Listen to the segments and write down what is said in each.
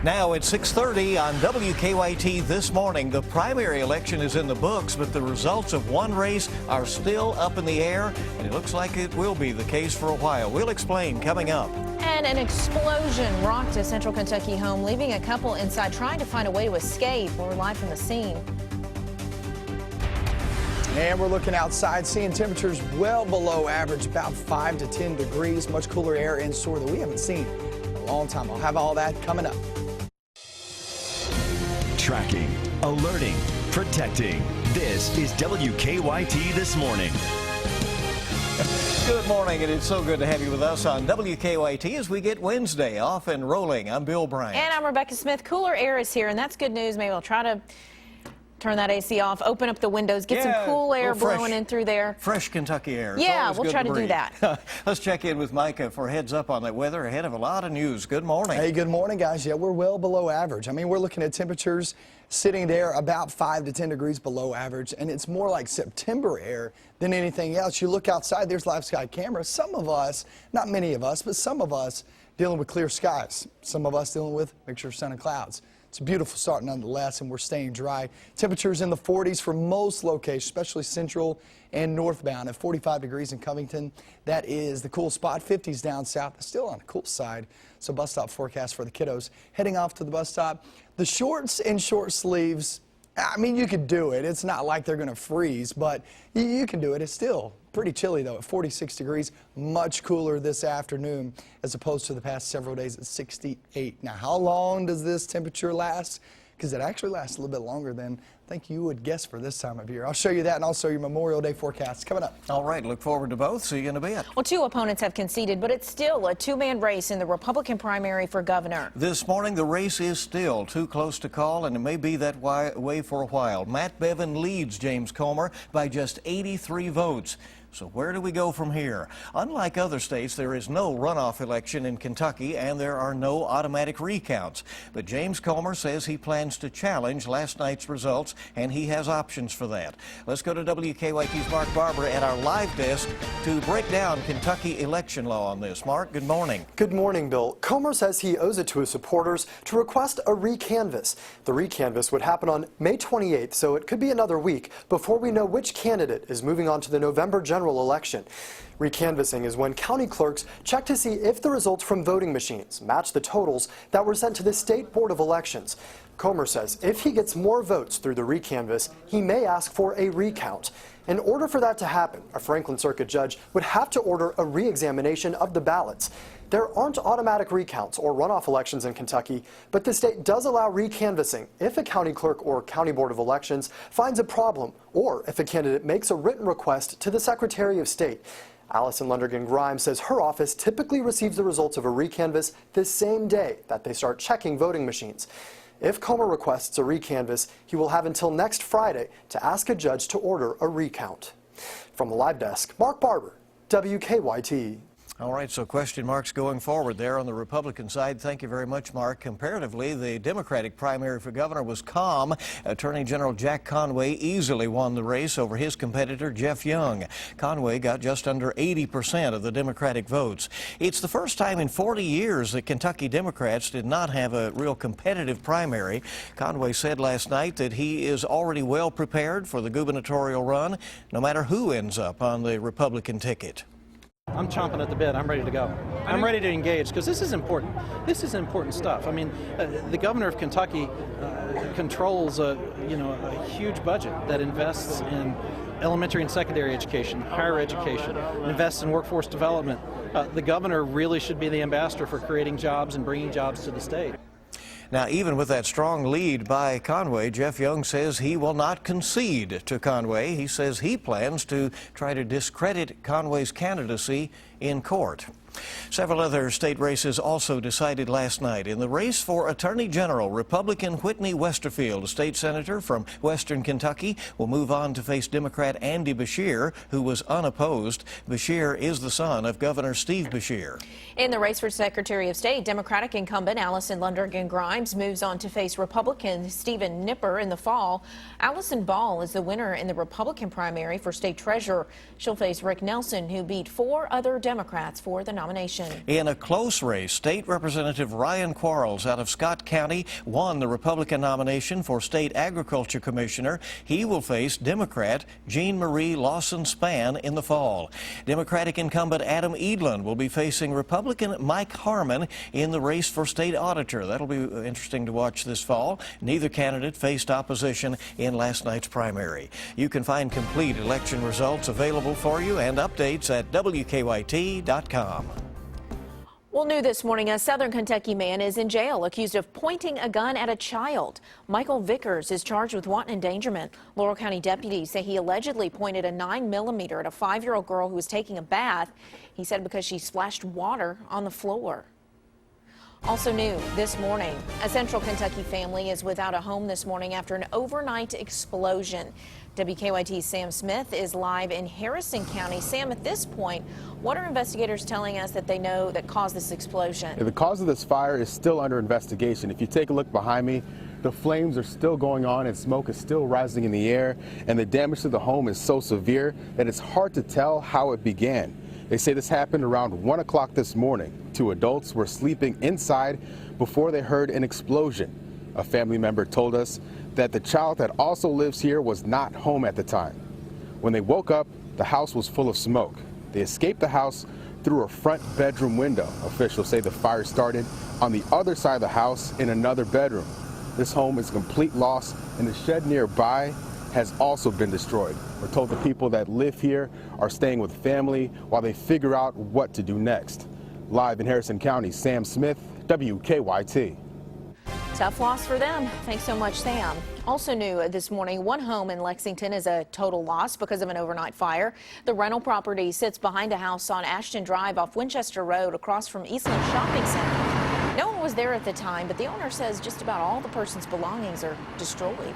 Now at 6:30 on WKYT this morning, the primary election is in the books, but the results of one race are still up in the air, and it looks like it will be the case for a while. We'll explain coming up. And an explosion rocked a central Kentucky home, leaving a couple inside trying to find a way to escape. We're live from the scene. And we're looking outside, seeing temperatures well below average, about 5 to 10 degrees, much cooler air in store that we haven't seen in a long time. I'll have all that coming up. Tracking, alerting, protecting. This is WKYT This Morning. Good morning, and it's so good to have you with us on WKYT as we get Wednesday off and rolling. I'm Bill Bryant. And I'm Rebecca Smith. Cooler air is here, and that's good news. Maybe we'll try to turn that AC off, open up the windows, get some cool air blowing in through there. Fresh Kentucky air. Yeah, we'll try to do that. Let's check in with Micah for a heads up on that weather ahead of a lot of news. Good morning. Hey, good morning, guys. Yeah, we're well below average. I mean, we're looking at temperatures sitting there about 5 to 10 degrees below average, and it's more like September air than anything else. You look outside, there's live sky cameras. Some of us, not many of us, but some of us dealing with clear skies. Some of us dealing with mixture of sun and clouds. It's a beautiful start nonetheless, and we're staying dry. Temperatures in the 40s for most locations, especially central and northbound. At 45 degrees in Covington, that is the cool spot. 50s down south, still on the cool side. So bus stop forecast for the kiddos. Heading off to the bus stop, the shorts and short sleeves, I mean, you could do it. It's not like they're going to freeze, but you can do it. It's still pretty chilly, though, at 46 degrees. Much cooler this afternoon as opposed to the past several days at 68. Now, how long does this temperature last? Because it actually lasts a little bit longer than I think you would guess for this time of year. I'll show you that and also your Memorial Day forecast coming up. All right, look forward to both. See you in a bit. Well, two opponents have conceded, but it's still a two-man race in the Republican primary for governor. This morning, the race is still too close to call, and it may be that way for a while. Matt Bevin leads James Comer by just 83 votes. So where do we go from here? Unlike other states, there is no runoff election in Kentucky, and there are no automatic recounts. But James Comer says he plans to challenge last night's results, and he has options for that. Let's go to WKYT's Mark Barber at our live desk to break down Kentucky election law on this. Mark, good morning. Good morning, Bill. Comer says he owes it to his supporters to request a recanvass. The recanvass would happen on May 28th, so it could be another week before we know which candidate is moving on to the November general election. Recanvassing is when county clerks check to see if the results from voting machines match the totals that were sent to the State Board of Elections. Comer says if he gets more votes through the recanvass, he may ask for a recount. In order for that to happen, a Franklin Circuit judge would have to order a re-examination of the ballots. There aren't automatic recounts or runoff elections in Kentucky, but the state does allow recanvassing if a county clerk or county board of elections finds a problem or if a candidate makes a written request to the Secretary of State. Allison Lundergan-Grimes says her office typically receives the results of a recanvass the same day that they start checking voting machines. If Comer requests a recanvass, he will have until next Friday to ask a judge to order a recount. From the live desk, Mark Barber, WKYT. All right, so question marks going forward there on the Republican side. Thank you very much, Mark. Comparatively, the Democratic primary for governor was calm. Attorney General Jack Conway easily won the race over his competitor, Jeff Young. Conway got just under 80% of the Democratic votes. It's the first time in 40 years that Kentucky Democrats did not have a real competitive primary. Conway said last night that he is already well prepared for the gubernatorial run, no matter who ends up on the Republican ticket. I'm chomping at the bit. I'm ready to go. I'm ready to engage because this is important. This is important stuff. I mean, the governor of Kentucky controls a huge budget that invests in elementary and secondary education, higher education, invests in workforce development. The governor really should be the ambassador for creating jobs and bringing jobs to the state. Now, even with that strong lead by Conway, Jeff Young says he will not concede to Conway. He says he plans to try to discredit Conway's candidacy in court. Several other state races also decided last night. In the race for Attorney General, Republican Whitney Westerfield, a state senator from western Kentucky, will move on to face Democrat Andy Beshear, who was unopposed. Beshear is the son of Governor Steve Beshear. In the race for Secretary of State, Democratic incumbent Allison Lundergan-Grimes moves on to face Republican Stephen Nipper in the fall. Allison Ball is the winner in the Republican primary for state treasurer. She'll face Rick Nelson, who beat 4 other Democrats for the nomination. In a close race, State Representative Ryan Quarles out of Scott County won the Republican nomination for State Agriculture Commissioner. He will face Democrat Jean Marie Lawson-Spann in the fall. Democratic incumbent Adam Edlin will be facing Republican Mike Harmon in the race for State Auditor. That'll be interesting to watch this fall. Neither candidate faced opposition in last night's primary. You can find complete election results available for you and updates at WKYT.com. Well, new this morning, a Southern Kentucky man is in jail accused of pointing a gun at a child. Michael Vickers is charged with wanton endangerment. Laurel County deputies say he allegedly pointed a 9mm at a 5-year-old girl who was taking a bath. He said because she splashed water on the floor. Also new this morning, a Central Kentucky family is without a home this morning after an overnight explosion. WKYT's Sam Smith is live in Harrison County. Sam, at this point, what are investigators telling us that they know that caused this explosion? The cause of this fire is still under investigation. If you take a look behind me, the flames are still going on and smoke is still rising in the air, and the damage to the home is so severe that it's hard to tell how it began. They say this happened around 1 o'clock this morning. 2 adults were sleeping inside before they heard an explosion. A family member told us that the child that also lives here was not home at the time. When they woke up, the house was full of smoke. They escaped the house through a front bedroom window. Officials say the fire started on the other side of the house in another bedroom. This home is a complete loss, and the shed nearby has also been destroyed. We're told the people that live here are staying with family while they figure out what to do next. Live in Harrison County, Sam Smith, WKYT. Tough loss for them. Thanks so much, Sam. Also new this morning, one home in Lexington is a total loss because of an overnight fire. The rental property sits behind a house on Ashton Drive off Winchester Road across from Eastland Shopping Center. No one was there at the time, but the owner says just about all the person's belongings are destroyed.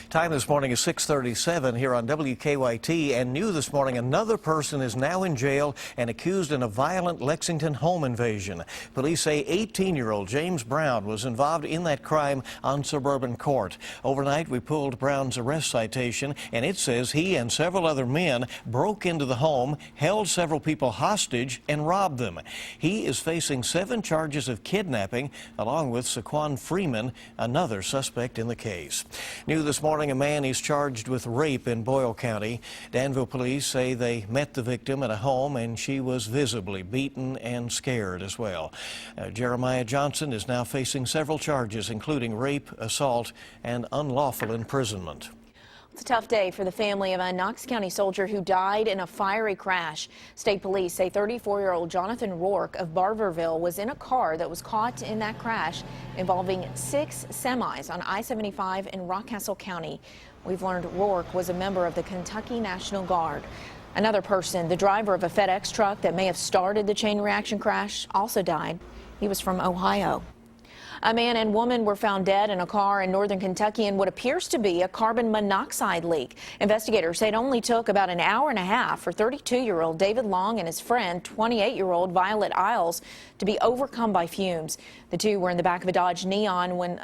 Time this morning is 6:37 here on WKYT, and new this morning, another person is now in jail and accused in a violent Lexington home invasion. Police say 18-year-old James Brown was involved in that crime on Suburban Court. Overnight, we pulled Brown's arrest citation, and it says he and several other men broke into the home, held several people hostage, and robbed them. He is facing 7 charges of kidnapping, along with Saquon Freeman, another suspect in the case. New this morning, a man is charged with rape in Boyle County. Danville police say they met the victim at a home and she was visibly beaten and scared as well. Jeremiah Johnson is now facing several charges, including rape, assault, and unlawful imprisonment. It's a tough day for the family of a Knox County soldier who died in a fiery crash. State police say 34-year-old Jonathan Rourke of Barberville was in a car that was caught in that crash involving 6 semis on I-75 in Rockcastle County. We've learned Rourke was a member of the Kentucky National Guard. Another person, the driver of a FedEx truck that may have started the chain reaction crash, also died. He was from Ohio. A man and woman were found dead in a car in northern Kentucky in what appears to be a carbon monoxide leak. Investigators say it only took about an hour and a half for 32-year-old David Long and his friend, 28-year-old Violet Isles, to be overcome by fumes. The two were in the back of a Dodge Neon when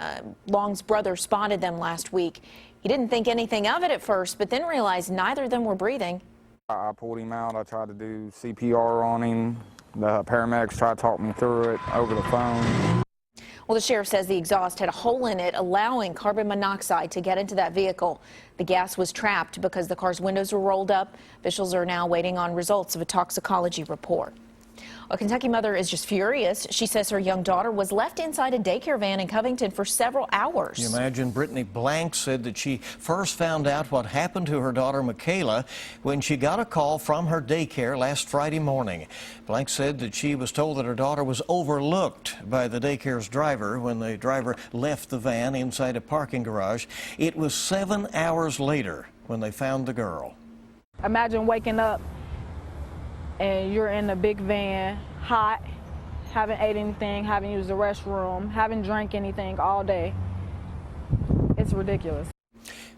Long's brother spotted them last week. He didn't think anything of it at first, but then realized neither of them were breathing. I pulled him out. I tried to do CPR on him. The paramedics tried to talk me through it over the phone. Well, the sheriff says the exhaust had a hole in it, allowing carbon monoxide to get into that vehicle. The gas was trapped because the car's windows were rolled up. Officials are now waiting on results of a toxicology report. A Kentucky mother is just furious. She says her young daughter was left inside a daycare van in Covington for several hours. Can you imagine? Brittany Blank said that she first found out what happened to her daughter Michaela when she got a call from her daycare last Friday morning. Blank said that she was told that her daughter was overlooked by the daycare's driver when the driver left the van inside a parking garage. It was 7 hours later when they found the girl. Imagine waking up and you're in a big van, hot, haven't ate anything, haven't used the restroom, haven't drank anything all day. It's ridiculous.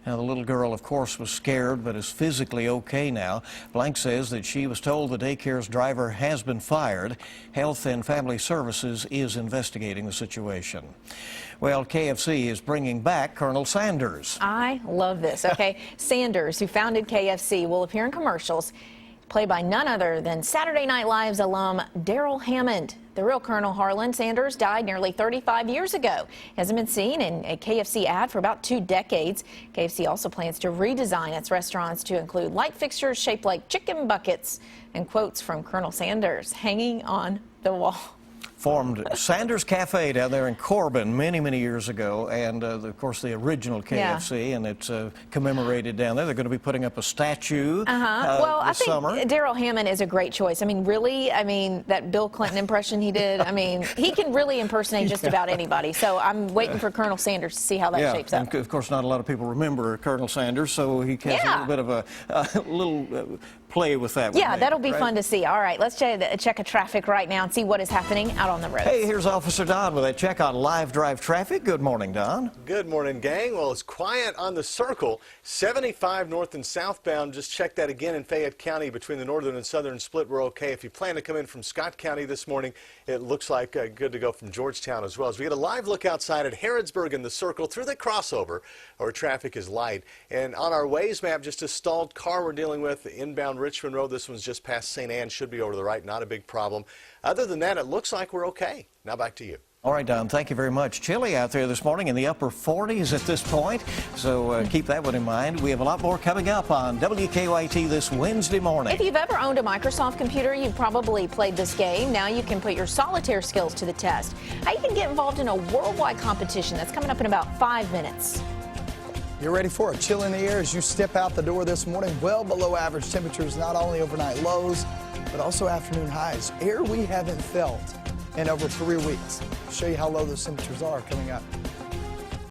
Now, the little girl, of course, was scared, but is physically okay now. Blank says that she was told the daycare's driver has been fired. Health and Family Services is investigating the situation. Well, KFC is bringing back Colonel Sanders. I love this, okay? Sanders, who founded KFC, will appear in commercials. played by none other than Saturday Night Live's alum Daryl Hammond. The real Colonel Harlan Sanders died nearly 35 years ago. He hasn't been seen in a KFC ad for about 2 decades. KFC also plans to redesign its restaurants to include light fixtures shaped like chicken buckets and quotes from Colonel Sanders hanging on the wall. Formed Sanders Cafe down there in Corbin many years ago, and of course the original KFC, and it's commemorated down there. They're going to be putting up a statue well, I think summer. Daryl Hammond is a great choice. I mean, really, that Bill Clinton impression he did, he can really impersonate just about anybody. So I'm waiting for Colonel Sanders to see how that shapes up. And of course, not a lot of people remember Colonel Sanders, so he has a little bit of a little play with that. Yeah, that'll be fun to see. All right, let's check a traffic right now and see what is happening out on the road. Hey, here's Officer Don with a check on live drive traffic. Good morning, Don. Good morning, gang. Well, it's quiet on the circle. 75 north and southbound. Just check that again in Fayette County between the northern and southern split. We're okay. If you plan to come in from Scott County this morning, it looks like good to go from Georgetown as well. As we get a live look outside at Harrodsburg in the circle through the crossover, where traffic is light. And on our Waze map, just a stalled car we're dealing with inbound Richmond Road. This one's just past St. Anne, should be over to the right, not a big problem. Other than that, it looks like we're okay. Now back to you. All right, Don, thank you very much. Chilly out there this morning in the upper 40s at this point, so keep that one in mind. We have a lot more coming up on WKYT this Wednesday morning. If you've ever owned a Microsoft computer, you've probably played this game. Now you can put your solitaire skills to the test. How you can get involved in a worldwide competition that's coming up in about 5 minutes. You're ready for a chill in the air as you step out the door this morning. Well below average temperatures, not only overnight lows, but also afternoon highs. Air we haven't felt in over 3 weeks. I'll show you how low those temperatures are coming up.